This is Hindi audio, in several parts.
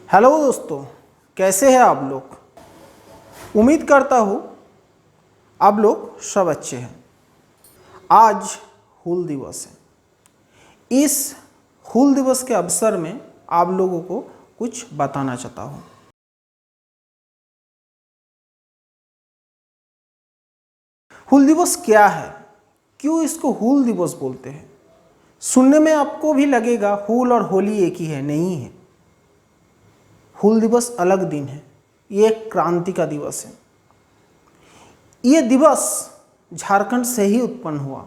हेलो दोस्तों, कैसे हैं आप लोग। उम्मीद करता हूँ आप लोग सब अच्छे हैं। आज हूल दिवस है। इस हूल दिवस के अवसर में आप लोगों को कुछ बताना चाहता हूँ। हूल दिवस क्या है, क्यों इसको हूल दिवस बोलते हैं। सुनने में आपको भी लगेगा हूल और होली एक ही है, नहीं है। हूल दिवस अलग दिन है, ये एक क्रांति का दिवस है। ये दिवस झारखंड से ही उत्पन्न हुआ।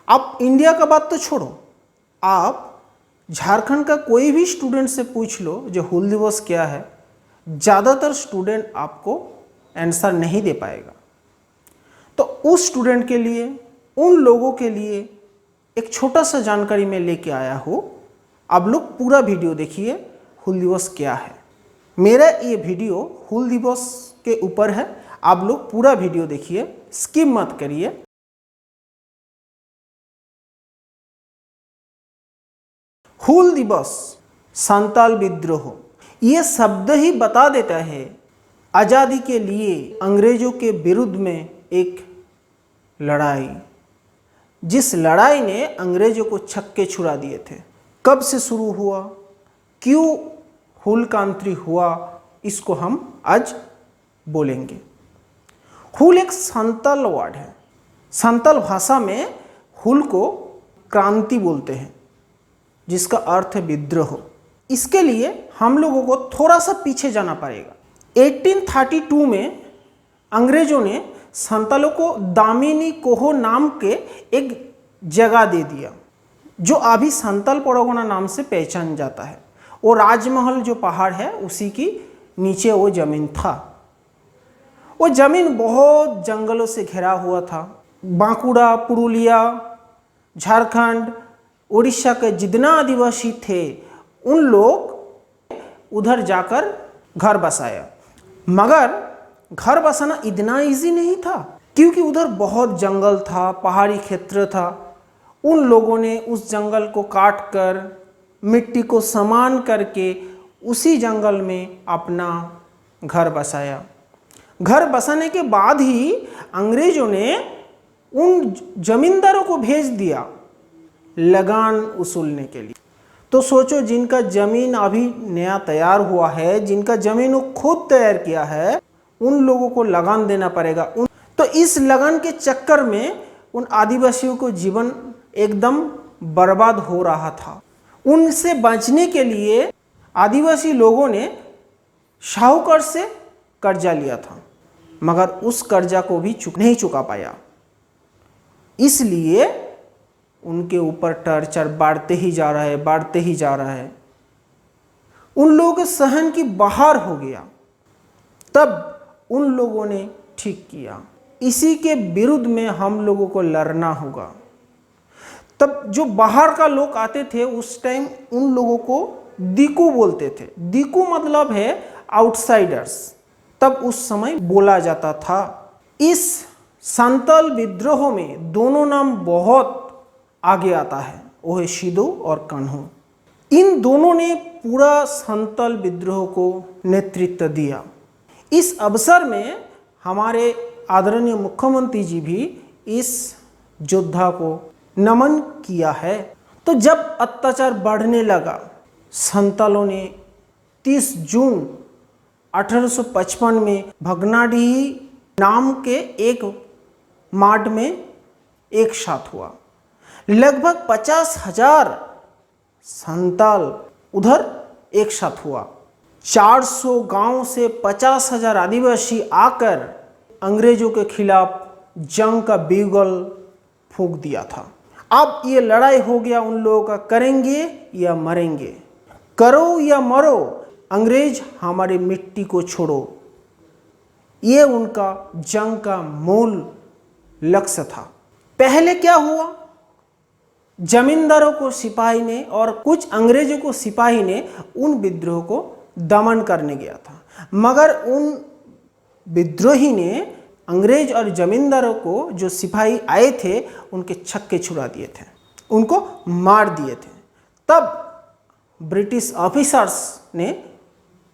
आप इंडिया का बात तो छोड़ो, आप झारखंड का कोई भी स्टूडेंट से पूछ लो जो हूल दिवस क्या है, ज़्यादातर स्टूडेंट आपको आंसर नहीं दे पाएगा। तो उस स्टूडेंट के लिए, उन लोगों के लिए एक छोटा सा जानकारी मैं लेके आया हूँ। आप लोग पूरा वीडियो देखिए, हूल दिवस क्या है। मेरा ये वीडियो हूल दिवस के ऊपर है, आप लोग पूरा वीडियो देखिए, स्किप मत करिए। हूल दिवस, संताल विद्रोह, ये शब्द ही बता देता है आज़ादी के लिए अंग्रेजों के विरुद्ध में एक लड़ाई, जिस लड़ाई ने अंग्रेजों को छक्के छुड़ा दिए थे। कब से शुरू हुआ, क्यों हूल क्रांति हुआ, इसको हम आज बोलेंगे। हूल एक संताल वर्ड है। संताल भाषा में हूल को क्रांति बोलते हैं, जिसका अर्थ है विद्रोह। इसके लिए हम लोगों को थोड़ा सा पीछे जाना पड़ेगा। 1832 में अंग्रेजों ने संतालों को दामिनी कोहो नाम के एक जगह दे दिया, जो अभी संताल परगना नाम से पहचान जाता है। वो राजमहल जो पहाड़ है उसी की नीचे वो जमीन था। वो जमीन बहुत जंगलों से घिरा हुआ था। बांकुड़ा, पुरुलिया, झारखंड, उड़ीसा के जितना आदिवासी थे उन लोग उधर जाकर घर बसाया। मगर घर बसाना इतना इजी नहीं था, क्योंकि उधर बहुत जंगल था, पहाड़ी क्षेत्र था। उन लोगों ने उस जंगल को काट कर मिट्टी को समान करके उसी जंगल में अपना घर बसाया। घर बसाने के बाद ही अंग्रेजों ने उन जमींदारों को भेज दिया लगान वसूलने के लिए। तो सोचो, जिनका ज़मीन अभी नया तैयार हुआ है, जिनका ज़मीन वो खुद तैयार किया है, उन लोगों को लगान देना पड़ेगा। तो इस लगान के चक्कर में उन आदिवासियों को जीवन एकदम बर्बाद हो रहा था। उनसे बचने के लिए आदिवासी लोगों ने साहूकार से कर्जा लिया था, मगर उस कर्जा को भी नहीं चुका पाया। इसलिए उनके ऊपर टॉर्चर बढ़ते ही जा रहा है, बढ़ते ही जा रहा है। उन लोगों के सहन की बाहर हो गया। तब उन लोगों ने ठीक किया, इसी के विरुद्ध में हम लोगों को लड़ना होगा। तब जो बाहर का लोग आते थे उस टाइम उन लोगों को दीकू बोलते थे। दीकू मतलब है आउटसाइडर्स, तब उस समय बोला जाता था। इस संताल विद्रोह में दोनों नाम बहुत आगे आता है, वो है सिदो और कान्हू। इन दोनों ने पूरा संताल विद्रोह को नेतृत्व दिया। इस अवसर में हमारे आदरणीय मुख्यमंत्री जी भी इस योद्धा को नमन किया है। तो जब अत्याचार बढ़ने लगा, संतालों ने 30 जून 1855 में भगनाडीही नाम के एक मार्ट में एक साथ हुआ। लगभग 50,000 संताल उधर एक साथ हुआ। 400 गांव से 50,000 आदिवासी आकर अंग्रेजों के खिलाफ जंग का बिगुल फूंक दिया था। अब ये लड़ाई हो गया उन लोगों का, करेंगे या मरेंगे, करो या मरो, अंग्रेज हमारी मिट्टी को छोड़ो। ये उनका जंग का मूल लक्ष्य था। पहले क्या हुआ, जमींदारों को सिपाही ने और कुछ अंग्रेजों को सिपाही ने उन विद्रोह को दमन करने गया था, मगर उन विद्रोही ने अंग्रेज और जमींदारों को, जो सिपाही आए थे, उनके छक्के छुड़ा दिए थे, उनको मार दिए थे। तब ब्रिटिश ऑफिसर्स ने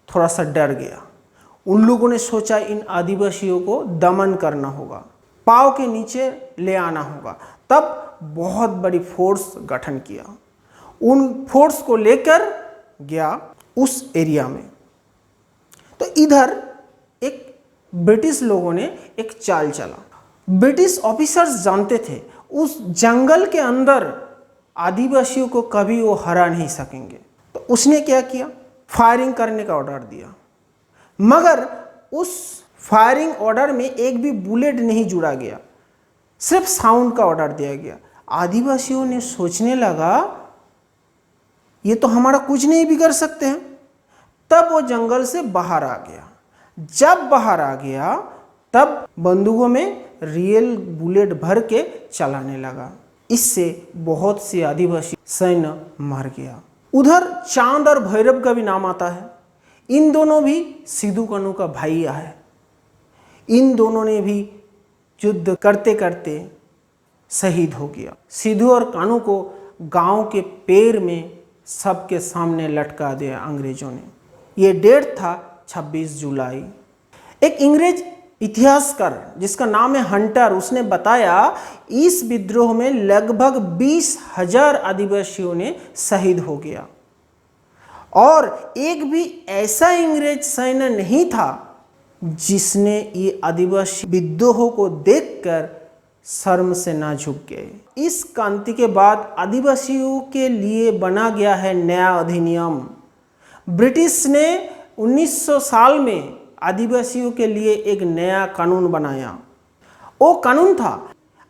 थोड़ा सा डर गया। उन लोगों ने सोचा इन आदिवासियों को दमन करना होगा, पाँव के नीचे ले आना होगा। तब बहुत बड़ी फोर्स गठन किया, उन फोर्स को लेकर गया उस एरिया में। तो इधर एक ब्रिटिश लोगों ने एक चाल चला। ब्रिटिश ऑफिसर्स जानते थे उस जंगल के अंदर आदिवासियों को कभी वो हरा नहीं सकेंगे। तो उसने क्या किया, फायरिंग करने का ऑर्डर दिया, मगर उस फायरिंग ऑर्डर में एक भी बुलेट नहीं जुड़ा गया, सिर्फ साउंड का ऑर्डर दिया गया। आदिवासियों ने सोचने लगा ये तो हमारा कुछ नहीं बिगड़ सकते हैं। तब वो जंगल से बाहर आ गया। जब बाहर आ गया तब बंदूकों में रियल बुलेट भर के चलाने लगा। इससे बहुत से आदिवासी सैन्य मर गया। उधर चांद और भैरव का भी नाम आता है। इन दोनों भी सिद्धू कान्हू का भाई है। इन दोनों ने भी युद्ध करते करते शहीद हो गया। सिद्धू और कान्हू को गांव के पेड़ में सबके सामने लटका दिया अंग्रेजों ने। ये डेट था 26 जुलाई। एक अंग्रेज इतिहासकार जिसका नाम है हंटर, उसने बताया इस विद्रोह में लगभग 20,000 आदिवासियों ने शहीद हो गया और एक भी ऐसा अंग्रेज सैन्य नहीं था जिसने ये आदिवासी विद्रोह को देखकर शर्म से ना झुक गए। इस क्रांति के बाद आदिवासियों के लिए बना गया है नया अधिनियम। ब्रिटिश ने 1900 साल में आदिवासियों के लिए एक नया कानून बनाया। वो कानून था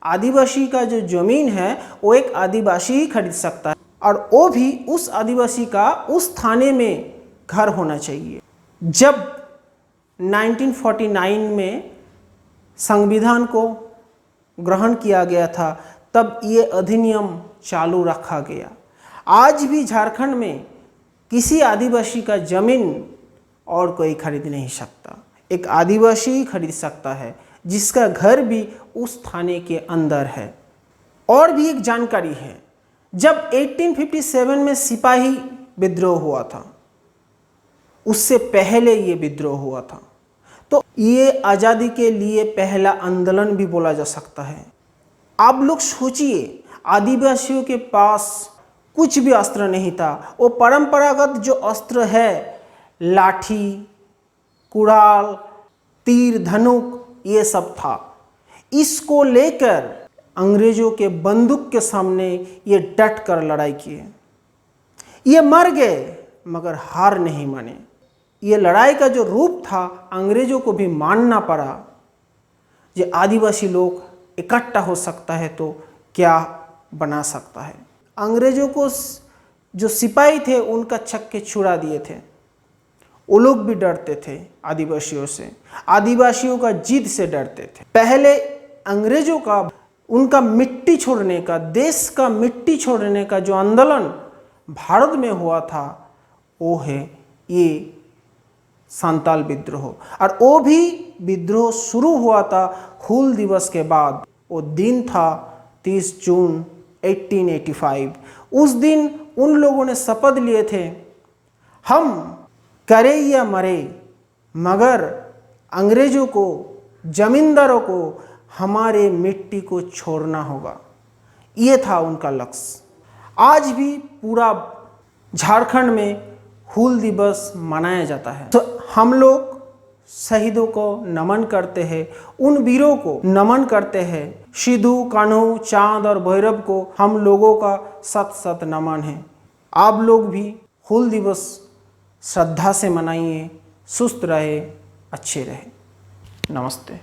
आदिवासी का जो जमीन है वो एक आदिवासी ही खरीद सकता है और वो भी उस आदिवासी का उस थाने में घर होना चाहिए। जब 1949 में संविधान को ग्रहण किया गया था तब ये अधिनियम चालू रखा गया। आज भी झारखंड में किसी आदिवासी का जमीन और कोई खरीद नहीं सकता, एक आदिवासी ही खरीद सकता है जिसका घर भी उस थाने के अंदर है। और भी एक जानकारी है, जब 1857 में सिपाही विद्रोह हुआ था उससे पहले ये विद्रोह हुआ था, तो ये आज़ादी के लिए पहला आंदोलन भी बोला जा सकता है। आप लोग सोचिए, आदिवासियों के पास कुछ भी अस्त्र नहीं था। वो परंपरागत जो अस्त्र है लाठी, कुड़ाल, तीर, धनुक, ये सब था। इसको लेकर अंग्रेजों के बंदूक के सामने ये डट कर लड़ाई किए। ये मर गए मगर हार नहीं माने। ये लड़ाई का जो रूप था अंग्रेजों को भी मानना पड़ा। जो आदिवासी लोग इकट्ठा हो सकता है तो क्या बना सकता है। अंग्रेजों को जो सिपाही थे उनका छक्के छुड़ा दिए थे। वो लोग भी डरते थे आदिवासियों से, आदिवासियों का जिद से डरते थे। पहले अंग्रेजों का उनका मिट्टी छोड़ने का, देश का मिट्टी छोड़ने का जो आंदोलन भारत में हुआ था वो है ये संताल विद्रोह। और वो भी विद्रोह शुरू हुआ था हूल दिवस के बाद। वो दिन था 30 जून 1885। उस दिन उन लोगों ने शपथ लिए थे, हम करे या मरे मगर अंग्रेजों को, जमींदारों को हमारे मिट्टी को छोड़ना होगा। ये था उनका लक्ष्य। आज भी पूरा झारखंड में हूल दिवस मनाया जाता है। तो हम लोग शहीदों को नमन करते हैं, उन वीरों को नमन करते हैं। सिद्धू, कान्हू, चांद और भैरव को हम लोगों का सत सत नमन है। आप लोग भी हूल दिवस श्रद्धा से मनाइए, सुस्त रहे, अच्छे रहे। नमस्ते।